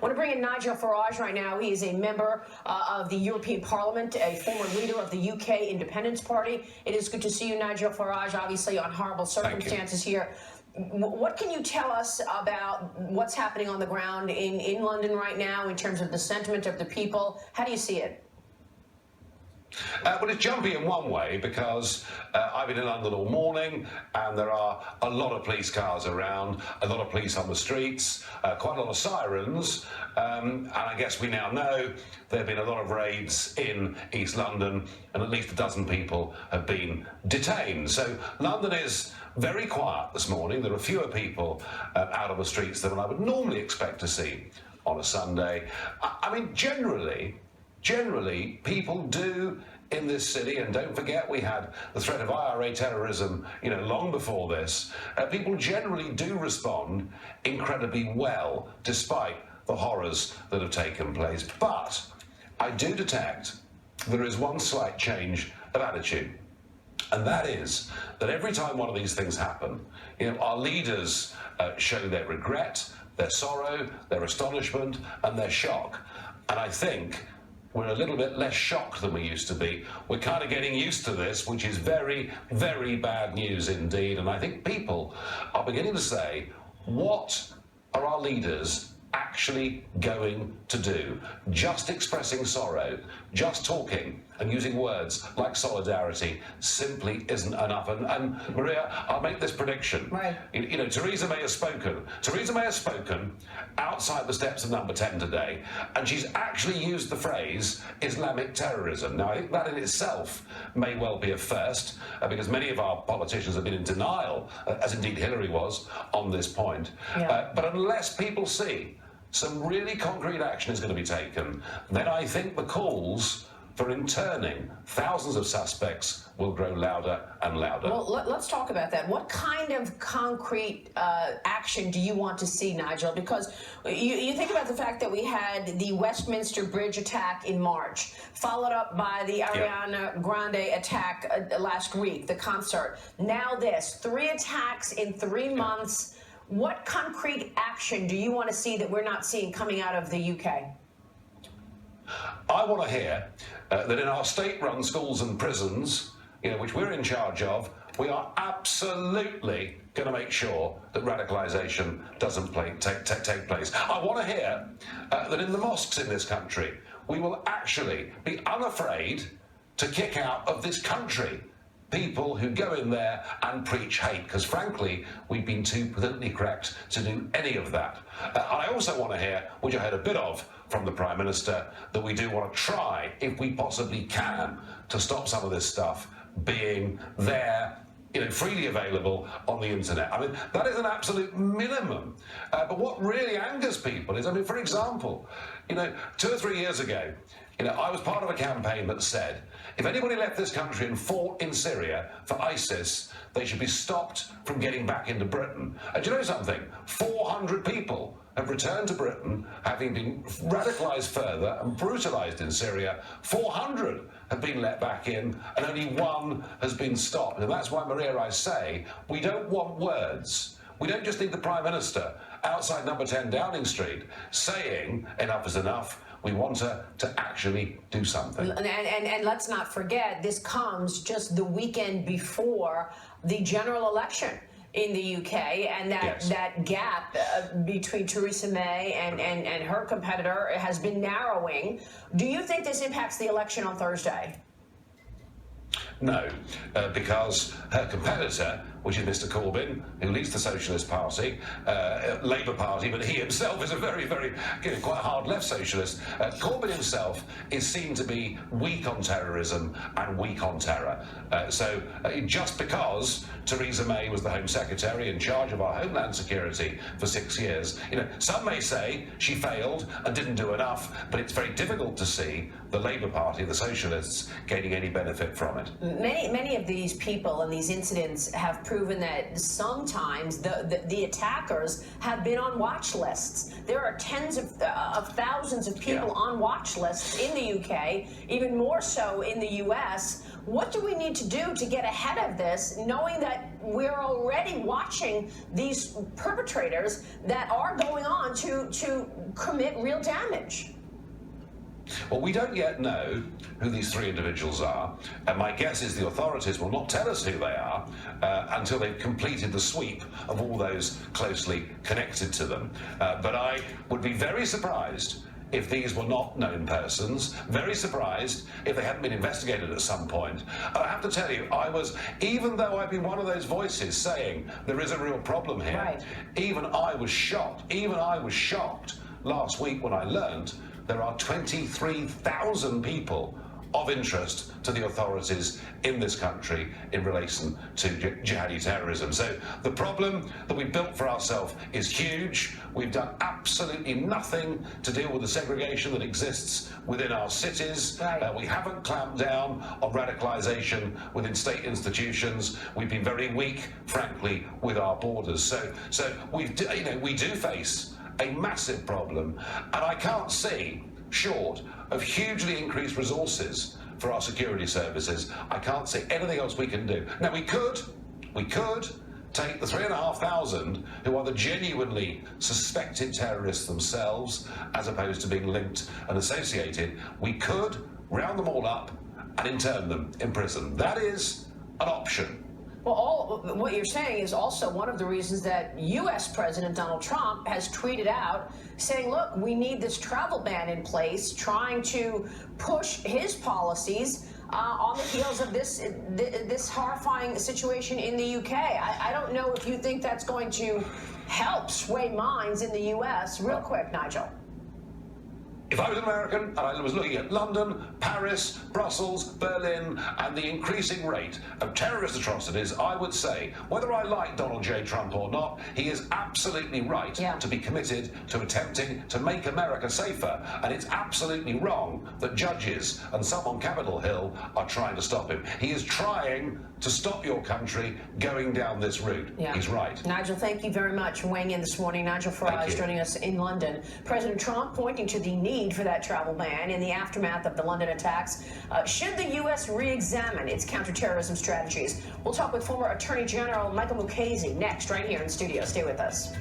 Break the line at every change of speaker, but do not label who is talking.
want to bring in Nigel Farage right now. He is a member of the European Parliament, a former leader of the UK Independence Party. It is good to see you, Nigel Farage, obviously on horrible circumstances here. What can you tell us about what's happening on the ground in London right now in terms of the sentiment of the people? How do you see it?
Well, it's jumpy in one way because I've been in London all morning and there are a lot of police cars around, a lot of police on the streets, quite a lot of sirens, and I guess we now know there have been a lot of raids in East London and at least a dozen people have been detained. So London is very quiet this morning. There are fewer people out on the streets than I would normally expect to see on a Sunday. I mean, generally, people do in this city, and don't forget we had the threat of IRA terrorism, long before this. People generally do respond incredibly well, despite the horrors that have taken place. But I do detect there is one slight change of attitude, and that is that every time one of these things happen, our leaders show their regret, their sorrow, their astonishment, and their shock. And I think we're a little bit less shocked than we used to be. We're kind of getting used to this, which is very, very bad news indeed. And I think people are beginning to say, what are our leaders actually going to do? Just expressing sorrow, just talking and using words like solidarity simply isn't enough. And Maria, I'll make this prediction.
Right.
Theresa May has spoken. Theresa May has spoken outside the steps of Number 10 today, and she's actually used the phrase Islamic terrorism. Now, I think that in itself may well be a first, because many of our politicians have been in denial, as indeed Hillary was, on this point.
Yeah.
But unless people see some really concrete action is going to be taken, then I think the calls for interning thousands of suspects will grow louder and louder.
Well, let's talk about that. What kind of concrete action do you want to see, Nigel? Because you think about the fact that we had the Westminster Bridge attack in March, followed up by the Ariana Grande attack last week, the concert. Now this, 3 attacks in 3 months. What concrete action do you want to see that we're not seeing coming out of the UK?
I want to hear that in our state-run schools and prisons, which we're in charge of, we are absolutely going to make sure that radicalisation doesn't take place. I want to hear that in the mosques in this country, we will actually be unafraid to kick out of this country people who go in there and preach hate, because frankly, we've been too politically correct to do any of that. I also want to hear, which I heard a bit of from the Prime Minister, that we do want to try, if we possibly can, to stop some of this stuff being there, freely available on the internet. I mean, that is an absolute minimum. But what really angers people is, for example, 2 or 3 years ago, I was part of a campaign that said, if anybody left this country and fought in Syria for ISIS, they should be stopped from getting back into Britain. And do you know something? 400 people have returned to Britain, having been radicalised further and brutalised in Syria. 400 have been let back in, and only 1 has been stopped. And that's why, Maria, I say, we don't want words. We don't just need the Prime Minister outside Number 10 Downing Street saying enough is enough. We want her to actually do something.
And let's not forget, this comes just the weekend before the general election in the UK, and that gap between Theresa May and her competitor has been narrowing. Do you think this impacts the election on Thursday?
No, because her competitor, which is Mr. Corbyn, who leads the Socialist Party, Labour Party, but he himself is a very, very, quite hard left socialist. Corbyn himself is seen to be weak on terrorism and weak on terror. So just because Theresa May was the Home Secretary in charge of our Homeland Security for 6 years, some may say she failed and didn't do enough, but it's very difficult to see the Labour Party, the Socialists, gaining any benefit from it.
Many of these people and these incidents have proven that sometimes the attackers have been on watch lists. There are tens of thousands of people on watch lists in the UK, even more so in the US. What do we need to do to get ahead of this, knowing that we're already watching these perpetrators that are going on to commit real damage?
Well, we don't yet know who these three individuals are, and my guess is the authorities will not tell us who they are until they've completed the sweep of all those closely connected to them. But I would be very surprised if these were not known persons, very surprised if they hadn't been investigated at some point. And I have to tell you, even though I've been one of those voices saying there is a real problem here,
right,
even I was shocked last week when I learned there are 23,000 people of interest to the authorities in this country in relation to jihadi terrorism. So the problem that we built for ourselves is huge. We've done absolutely nothing to deal with the segregation that exists within our cities.
Right.
We haven't clamped down on radicalisation within state institutions. We've been very weak, frankly, with our borders. So we do face a massive problem, and I can't see, short of hugely increased resources for our security services, I can't see anything else we can do. Now, we could take the 3,500 who are the genuinely suspected terrorists themselves, as opposed to being linked and associated. We could round them all up and intern them in prison. That is an option.
Well, what you're saying is also one of the reasons that U.S. President Donald Trump has tweeted out saying, look, we need this travel ban in place, trying to push his policies on the heels of this horrifying situation in the UK. I don't know if you think that's going to help sway minds in the U.S. Real quick, Nigel.
If I was an American and I was looking at London, Paris, Brussels, Berlin, and the increasing rate of terrorist atrocities, I would say, whether I like Donald J. Trump or not, he is absolutely right to be committed to attempting to make America safer. And it's absolutely wrong that judges and some on Capitol Hill are trying to stop him. He is trying to stop your country going down this route.
Yeah.
He's right.
Nigel, thank you very much for weighing in this morning. Nigel Farage joining us in London. President Trump pointing to the need for that travel ban in the aftermath of the London attacks. Should the U.S. re-examine its counterterrorism strategies? We'll talk with former Attorney General Michael Mukasey next, right here in studio. Stay with us.